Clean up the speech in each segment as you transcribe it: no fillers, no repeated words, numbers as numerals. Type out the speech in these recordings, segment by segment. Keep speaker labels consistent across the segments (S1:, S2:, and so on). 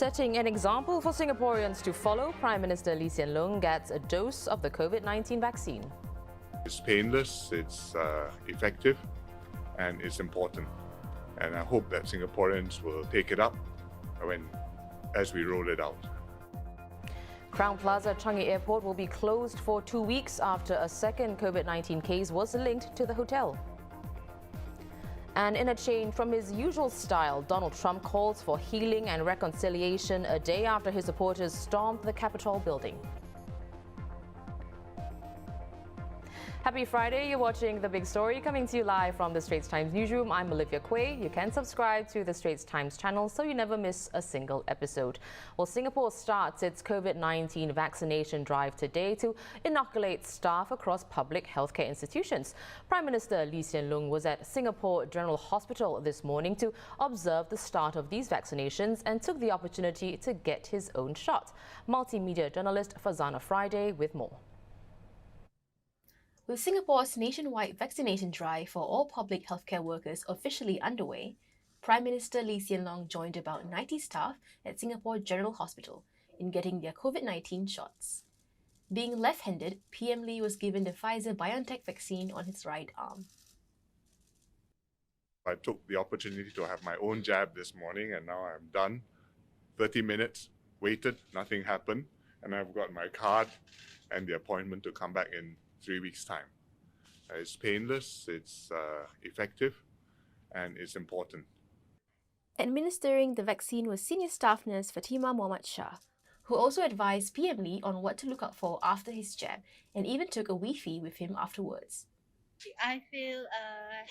S1: Setting an example for Singaporeans to follow, Prime Minister Lee Hsien Loong gets a dose of the Covid-19 vaccine.
S2: It's painless, it's effective, and it's important. And I hope that Singaporeans will take it up as we roll it out.
S1: Crowne Plaza Changi Airport will be closed for 2 weeks after a second Covid-19 case was linked to the hotel. And in a change from his usual style, Donald Trump calls for healing and reconciliation a day after his supporters stormed the Capitol building. Happy Friday, you're watching The Big Story, coming to you live from the Straits Times newsroom. I'm Olivia Quay. You can subscribe to the Straits Times channel so you never miss a single episode. Well, Singapore starts its COVID-19 vaccination drive today to inoculate staff across public healthcare institutions. Prime Minister Lee Hsien Loong was at Singapore General Hospital this morning to observe the start of these vaccinations and took the opportunity to get his own shot. Multimedia journalist Fazana Friday with more.
S3: With Singapore's nationwide vaccination drive for all public healthcare workers officially underway, Prime Minister Lee Hsien Loong joined about 90 staff at Singapore General Hospital in getting their COVID-19 shots. Being left-handed, PM Lee was given the Pfizer-BioNTech vaccine on his right arm.
S2: I took the opportunity to have my own jab this morning, and now I'm done. 30 minutes, waited, nothing happened, and I've got my card and the appointment to come back in 3 weeks' time. It's painless, it's effective, and it's important.
S3: Administering the vaccine was senior staff nurse Fatima Mohammad Shah, who also advised PM Lee on what to look out for after his jab and even took a Wi-Fi with him afterwards.
S4: I feel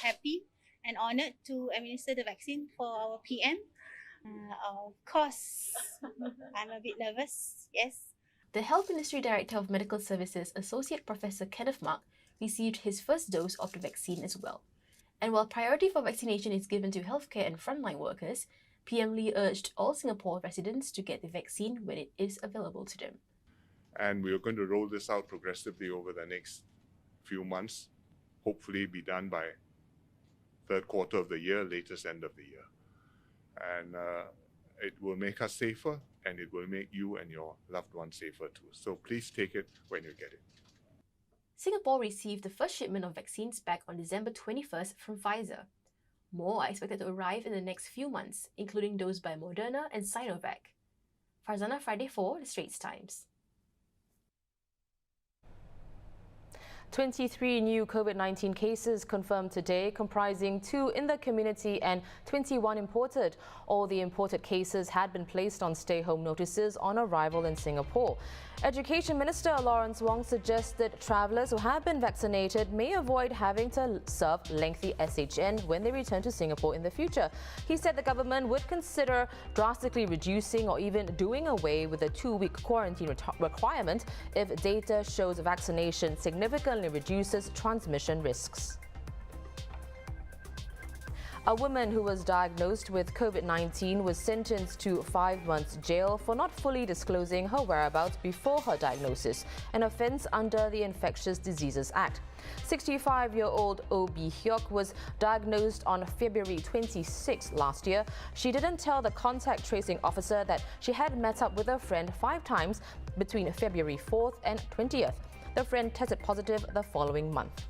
S4: happy and honoured to administer the vaccine for our PM. Of course, I'm a bit nervous, yes.
S3: The Health Ministry Director of Medical Services, Associate Professor Kenneth Mark, received his first dose of the vaccine as well. And while priority for vaccination is given to healthcare and frontline workers, PM Lee urged all Singapore residents to get the vaccine when it is available to them.
S2: And we are going to roll this out progressively over the next few months, hopefully be done by third quarter of the year, latest end of the year. And it will make us safer, and it will make you and your loved ones safer too. So please take it when you get it.
S3: Singapore received the first shipment of vaccines back on December 21st from Pfizer. More are expected to arrive in the next few months, including those by Moderna and Sinovac. Farzana Friday 4, The Straits Times.
S1: 23 new COVID-19 cases confirmed today, comprising 2 in the community and 21 imported. All the imported cases had been placed on stay-home notices on arrival in Singapore. Education Minister Lawrence Wong suggested travellers who have been vaccinated may avoid having to serve lengthy SHN when they return to Singapore in the future. He said the government would consider drastically reducing or even doing away with the 2-week quarantine requirement if data shows vaccination significantly reduces transmission risks. A woman who was diagnosed with COVID-19 was sentenced to 5 months jail for not fully disclosing her whereabouts before her diagnosis, an offence under the Infectious Diseases Act. 65-year-old Oh Bee Hyok was diagnosed on February 26 last year. She didn't tell the contact tracing officer that she had met up with her friend 5 times between February 4th and 20th. The friend tested positive the following month.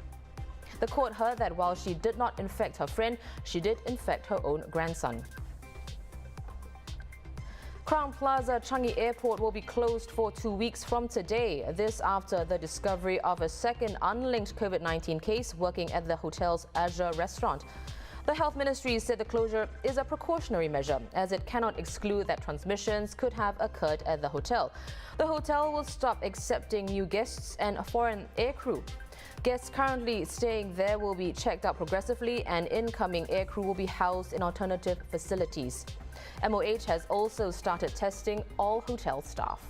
S1: The court heard that while she did not infect her friend, she did infect her own grandson. Crowne Plaza Changi Airport will be closed for 2 weeks from today. This after the discovery of a second unlinked COVID-19 case working at the hotel's Azure restaurant. The Health Ministry said the closure is a precautionary measure, as it cannot exclude that transmissions could have occurred at the hotel. The hotel will stop accepting new guests and foreign aircrew. Guests currently staying there will be checked out progressively, and incoming aircrew will be housed in alternative facilities. MOH has also started testing all hotel staff.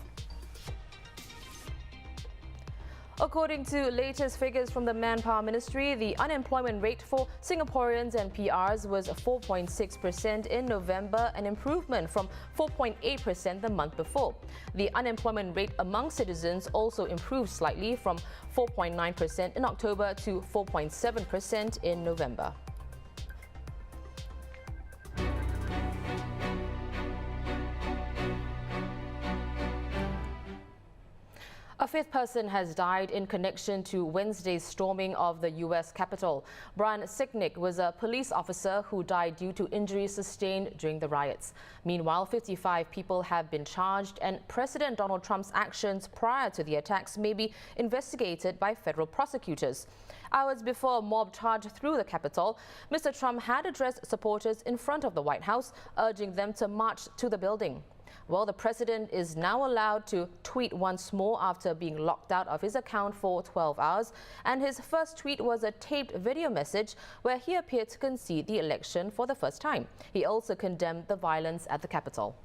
S1: According to latest figures from the Manpower Ministry, the unemployment rate for Singaporeans and PRs was 4.6% in November, an improvement from 4.8% the month before. The unemployment rate among citizens also improved slightly from 4.9% in October to 4.7% in November. fifth person has died in connection to Wednesday's storming of the U.S. Capitol. Brian Sicknick was a police officer who died due to injuries sustained during the riots. Meanwhile, 55 people have been charged, and President Donald Trump's actions prior to the attacks may be investigated by federal prosecutors. Hours before a mob charged through the Capitol, Mr. Trump had addressed supporters in front of the White House, urging them to march to the building. Well, the president is now allowed to tweet once more after being locked out of his account for 12 hours. And his first tweet was a taped video message where he appeared to concede the election for the first time. He also condemned the violence at the Capitol.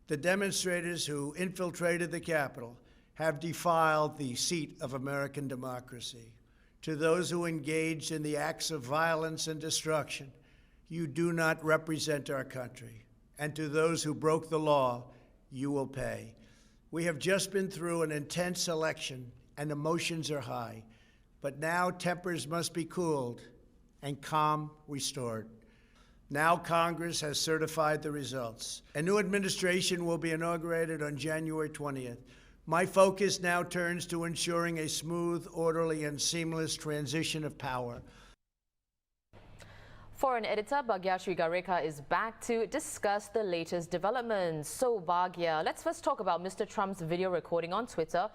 S5: The demonstrators who infiltrated the Capitol have defiled the seat of American democracy. To those who engaged in the acts of violence and destruction, you do not represent our country. And to those who broke the law, you will pay. We have just been through an intense election and emotions are high, but now tempers must be cooled and calm restored. Now Congress has certified the results. A new administration will be inaugurated on January 20th. My focus now turns to ensuring a smooth, orderly, and seamless transition of power.
S1: Foreign editor Bhagyashree Gareka is back to discuss the latest developments. So Bhagya, let's first talk about Mr. Trump's video recording on Twitter.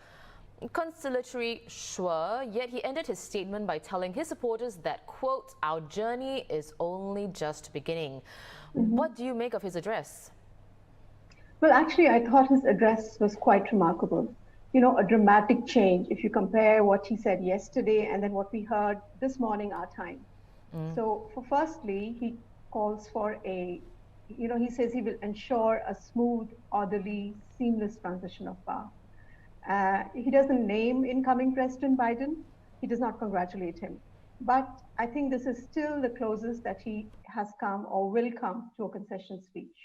S1: Conciliatory, sure, yet he ended his statement by telling his supporters that, quote, "Our journey is only just beginning." What do you make of his address?
S6: Well, actually, I thought his address was quite remarkable. You know, a dramatic change if you compare what he said yesterday and then what we heard this morning, our time. So, firstly, he calls for he says he will ensure a smooth, orderly, seamless transition of power. He doesn't name incoming President Biden. He does not congratulate him. But I think this is still the closest that he has come or will come to a concession speech.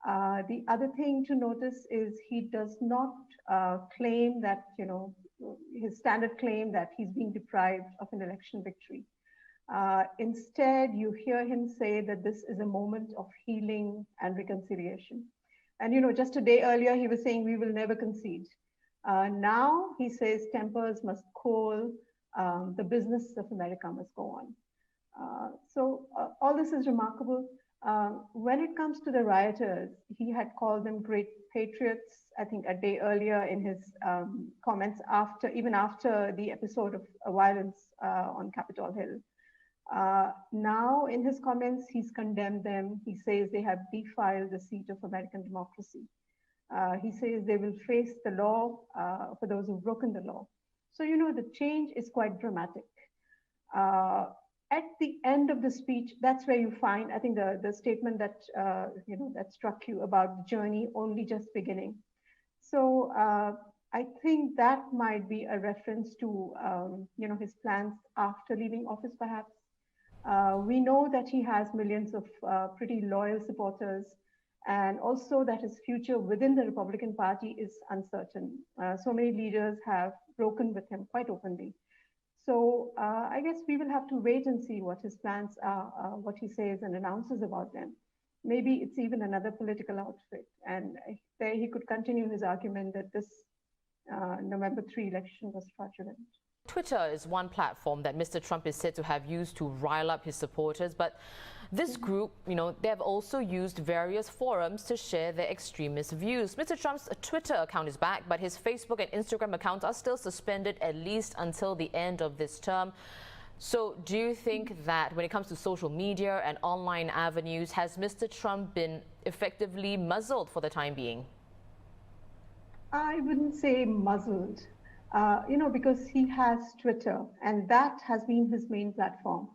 S6: The other thing to notice is he does not claim that, his standard claim that he's being deprived of an election victory. Instead, you hear him say that this is a moment of healing and reconciliation. And, just a day earlier, he was saying we will never concede. Now he says tempers must cool, the business of America must go on. So all this is remarkable. When it comes to the rioters, he had called them great patriots, I think a day earlier in his comments even after the episode of violence on Capitol Hill. Now in his comments, he's condemned them. He says they have defiled the seat of American democracy. He says they will face the law for those who've broken the law. So, the change is quite dramatic. At the end of the speech, that's where you find, I think, the statement that, that struck you about the journey only just beginning. So I think that might be a reference to, his plans after leaving office, perhaps. We know that he has millions of pretty loyal supporters, and also that his future within the Republican Party is uncertain. So many leaders have broken with him quite openly. So I guess we will have to wait and see what his plans are, what he says and announces about them. Maybe it's even another political outfit. And there he could continue his argument that this November 3 election was fraudulent.
S1: Twitter is one platform that Mr. Trump is said to have used to rile up his supporters, but this group, they have also used various forums to share their extremist views. Mr. Trump's Twitter account is back, but his Facebook and Instagram accounts are still suspended at least until the end of this term. So do you think that when it comes to social media and online avenues, has Mr. Trump been effectively muzzled for the time being?
S6: I wouldn't say muzzled. Because he has Twitter, and that has been his main platform.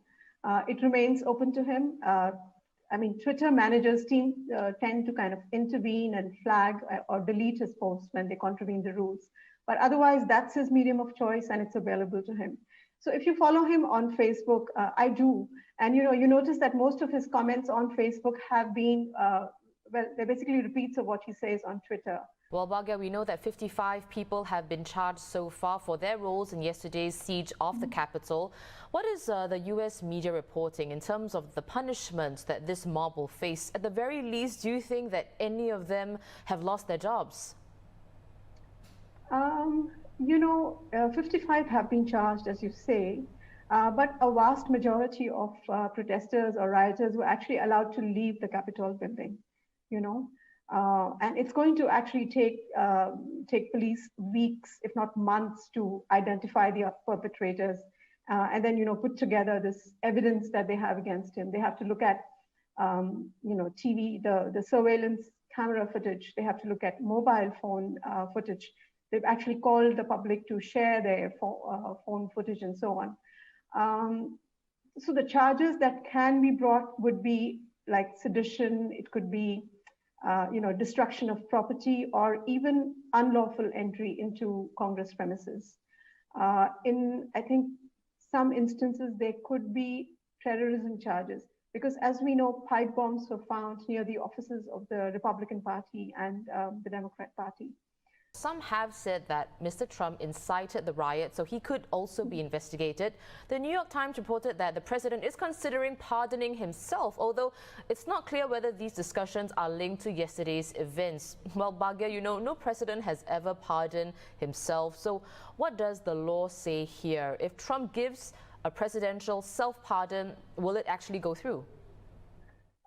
S6: It remains open to him. Twitter managers tend to kind of intervene and flag or delete his posts when they contravene the rules. But otherwise, that's his medium of choice, and it's available to him. So if you follow him on Facebook, I do. And, you notice that most of his comments on Facebook have been, they're basically repeats of what he says on Twitter.
S1: Well, Bhagya, we know that 55 people have been charged so far for their roles in yesterday's siege of the Capitol. What is the U.S. media reporting in terms of the punishments that this mob will face? At the very least, do you think that any of them have lost their jobs?
S6: 55 have been charged, as you say, but a vast majority of protesters or rioters were actually allowed to leave the Capitol building, you know. And it's going to actually take police weeks, if not months, to identify the perpetrators and then, put together this evidence that they have against him. They have to look at, TV, the surveillance camera footage. They have to look at mobile phone footage. They've actually called the public to share their phone footage and so on. So the charges that can be brought would be like sedition. It could be, destruction of property, or even unlawful entry into Congress premises. In, I think, some instances, there could be terrorism charges, because as we know, pipe bombs were found near the offices of the Republican Party and the Democrat Party.
S1: Some have said that Mr. Trump incited the riot, so he could also be investigated. The New York Times reported that the president is considering pardoning himself, although it's not clear whether these discussions are linked to yesterday's events. Well, Bhagia, no president has ever pardoned himself. So what does the law say here? If Trump gives a presidential self-pardon, will it actually go through?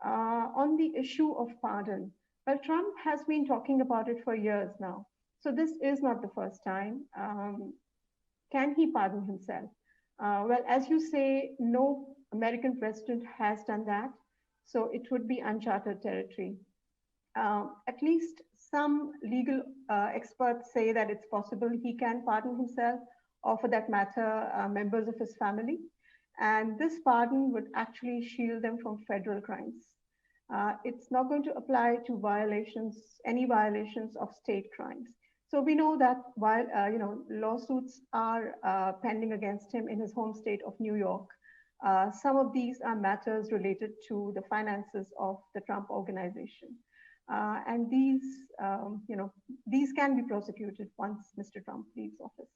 S6: On the issue of pardon, well, Trump has been talking about it for years now. So this is not the first time. Can he pardon himself? Well, as you say, no American president has done that. So it would be uncharted territory. At least some legal experts say that it's possible he can pardon himself, or for that matter, members of his family. And this pardon would actually shield them from federal crimes. It's not going to apply to any violations of state crimes. So we know that while lawsuits are pending against him in his home state of New York, some of these are matters related to the finances of the Trump organization, and these can be prosecuted once Mr. Trump leaves office.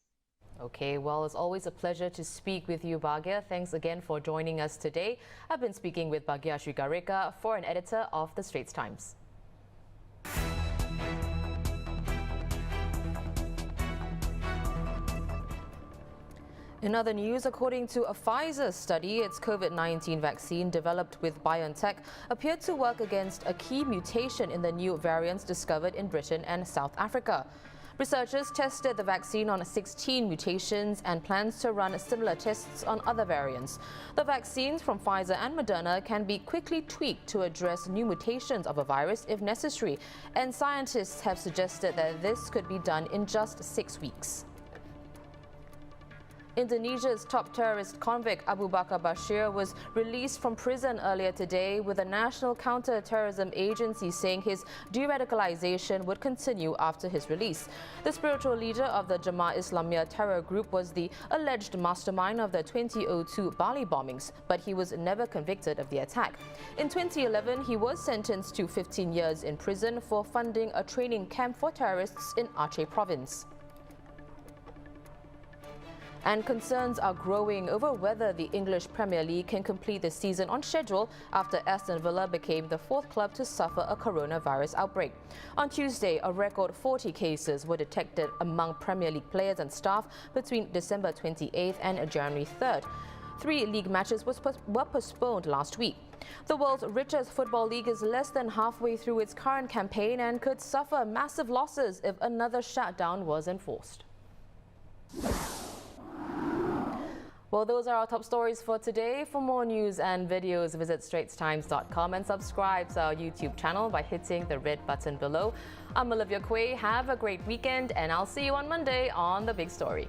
S1: Okay, well, it's always a pleasure to speak with you, Bhagia. Thanks again for joining us today. I've been speaking with Bhagia Srigareka, foreign editor of the Straits Times. In other news, according to a Pfizer study, its COVID-19 vaccine developed with BioNTech appeared to work against a key mutation in the new variants discovered in Britain and South Africa. Researchers tested the vaccine on 16 mutations and plans to run similar tests on other variants. The vaccines from Pfizer and Moderna can be quickly tweaked to address new mutations of a virus if necessary, and scientists have suggested that this could be done in just 6 weeks. Indonesia's top terrorist convict Abu Bakar Bashir was released from prison earlier today, with the National Counter-Terrorism Agency saying his de-radicalization would continue after his release. The spiritual leader of the Jemaah Islamiyah terror group was the alleged mastermind of the 2002 Bali bombings, but he was never convicted of the attack. In 2011, he was sentenced to 15 years in prison for funding a training camp for terrorists in Aceh province. And concerns are growing over whether the English Premier League can complete the season on schedule after Aston Villa became the fourth club to suffer a coronavirus outbreak. On Tuesday, a record 40 cases were detected among Premier League players and staff between December 28th and January 3rd. 3 league matches were postponed last week. The world's richest football league is less than halfway through its current campaign and could suffer massive losses if another shutdown was enforced. Well, those are our top stories for today. For more news and videos, visit straitstimes.com and subscribe to our YouTube channel by hitting the red button below. I'm Olivia Quay. Have a great weekend, and I'll see you on Monday on The Big Story.